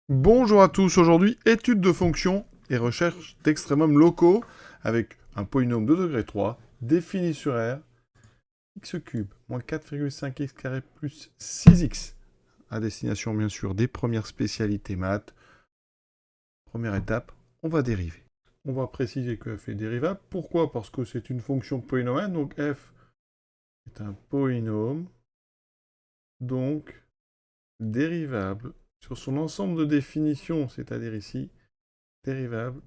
Bonjour à tous, aujourd'hui étude de fonctions et recherche d'extrémums locaux avec un polynôme de degré 3 défini sur R, x cube moins 4,5x carré plus 6x, à destination bien sûr des premières spécialités maths. Première étape, on va dériver. On va préciser que f est dérivable. Pourquoi? Parce que c'est une fonction polynomiale, donc f est un polynôme, donc dérivable sur son ensemble de définitions, c'est-à-dire ici, dérivable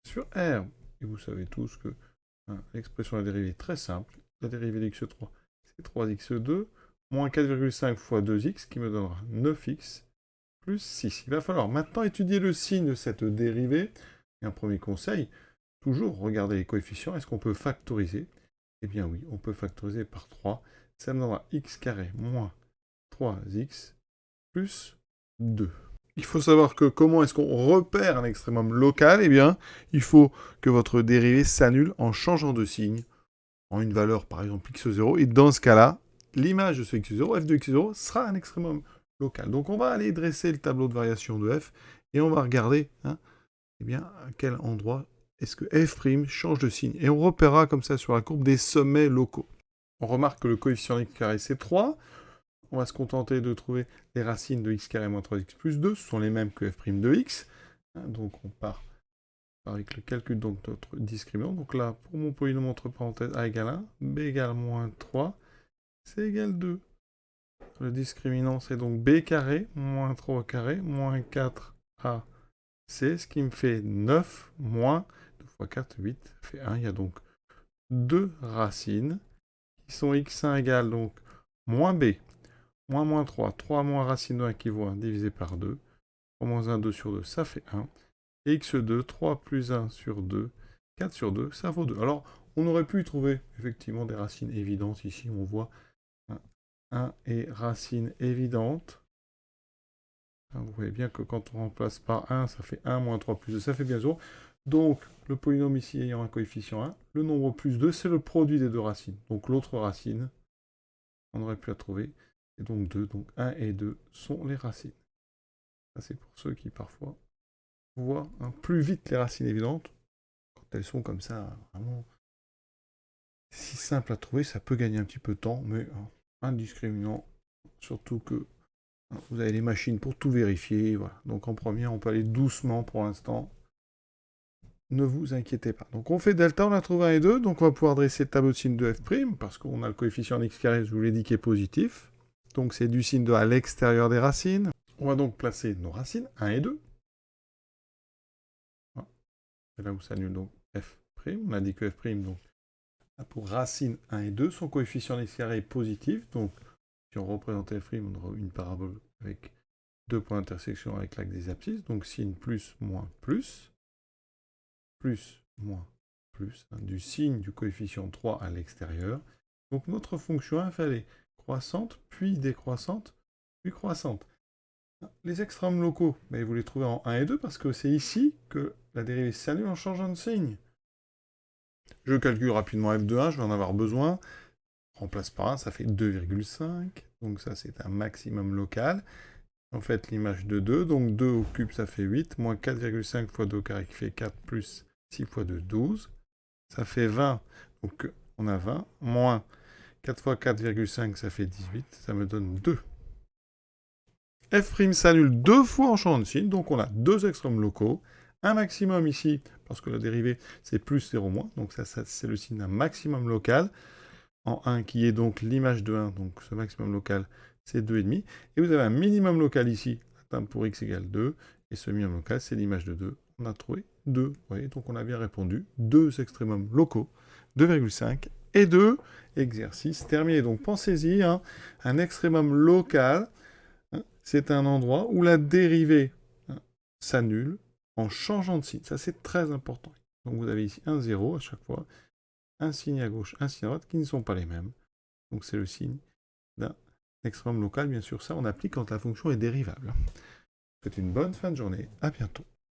sur R. Et vous savez tous que l'expression de la dérivée est très simple. La dérivée de x3, c'est 3x2 moins 4,5 fois 2x qui me donnera 9x plus 6. Il va falloir maintenant étudier le signe de cette dérivée. Et un premier conseil, toujours regarder les coefficients. Est-ce qu'on peut factoriser? Eh bien oui, on peut factoriser par 3. Ça me donnera x carré moins 3x plus 2. Il faut savoir que comment est-ce qu'on repère un extrémum local? Eh bien, il faut que votre dérivée s'annule en changeant de signe, en une valeur par exemple x0, et dans ce cas-là, l'image de ce x0, f de x0, sera un extrémum local. Donc on va aller dresser le tableau de variation de f, et on va regarder eh bien, à quel endroit est-ce que f' change de signe. Et on repérera comme ça sur la courbe des sommets locaux. On remarque que le coefficient x carré c'est 3, on va se contenter de trouver les racines de x carré moins 3x plus 2, ce sont les mêmes que f' de x. Donc on part avec le calcul de notre discriminant. Donc là, pour mon polynôme entre parenthèses a égale 1, b égale moins 3, c égale 2. Le discriminant, c'est donc b carré moins 3 carré moins 4ac, ce qui me fait 9 moins 2 fois 4, 8, ça fait 1. Il y a donc deux racines qui sont x1 égale donc moins b moins 3, 3 moins racine de 1 qui vaut 1 divisé par 2, 3 moins 1, 2 sur 2, ça fait 1. Et x2, 3 plus 1 sur 2, 4 sur 2, ça vaut 2. Alors, on aurait pu y trouver effectivement des racines évidentes. Ici, on voit 1 et racine évidente. Vous voyez bien que quand on remplace par 1, ça fait 1 moins 3 plus 2, ça fait bien 0. Donc, le polynôme ici ayant un coefficient 1, le nombre plus 2, c'est le produit des deux racines. Donc, l'autre racine, on aurait pu la trouver. Et donc 2, donc 1 et 2 sont les racines. Ça, c'est pour ceux qui, parfois, voient plus vite les racines évidentes. Quand elles sont comme ça, vraiment si simple à trouver, ça peut gagner un petit peu de temps, mais indiscriminant. Surtout que vous avez les machines pour tout vérifier. Voilà. Donc en première, on peut aller doucement pour l'instant. Ne vous inquiétez pas. Donc on fait delta, on a trouvé 1 et 2, donc on va pouvoir dresser le tableau de signe de f', parce qu'on a le coefficient x carré, je vous l'ai dit, qui est positif. Donc c'est du signe de à l'extérieur des racines. On va donc placer nos racines, 1 et 2. Voilà. C'est là où s'annule donc f'. On a dit que f', donc, pour racine 1 et 2, son coefficient x carré est positif. Donc si on représente f', on aura une parabole avec deux points d'intersection avec l'axe des abscisses. Donc signe plus, moins, plus, moins, plus, du signe du coefficient 3 à l'extérieur. Donc notre fonction f, elle est croissante, puis décroissante, puis croissante. Les extrêmes locaux, mais vous les trouvez en 1 et 2 parce que c'est ici que la dérivée s'annule en changeant de signe. Je calcule rapidement f de 1, je vais en avoir besoin. Remplace par 1, ça fait 2,5. Donc ça, c'est un maximum local. En fait, l'image de 2, donc 2 au cube, ça fait 8, moins 4,5 fois 2 au carré qui fait 4, plus 6 fois 2, 12. Ça fait 20, donc on a 20, moins 4 fois 4,5, ça fait 18, ça me donne 2. F' s'annule deux fois en changeant de signe, donc on a deux extrêmes locaux, un maximum ici, parce que la dérivée c'est plus 0 moins, donc ça c'est le signe d'un maximum local, en 1 qui est donc l'image de 1, donc ce maximum local c'est 2,5, et vous avez un minimum local ici, atteint pour x égale 2, et ce minimum local c'est l'image de 2, on a trouvé 2, vous voyez, donc on a bien répondu, deux extrémums locaux, 2,5 et 2, exercice terminé, donc pensez-y, un extrémum local, c'est un endroit où la dérivée s'annule en changeant de signe. Ça, c'est très important. Donc, vous avez ici un 0 à chaque fois, un signe à gauche, un signe à droite, qui ne sont pas les mêmes. Donc, c'est le signe d'un extrême local. Bien sûr, ça, on applique quand la fonction est dérivable. C'est une bonne fin de journée. À bientôt.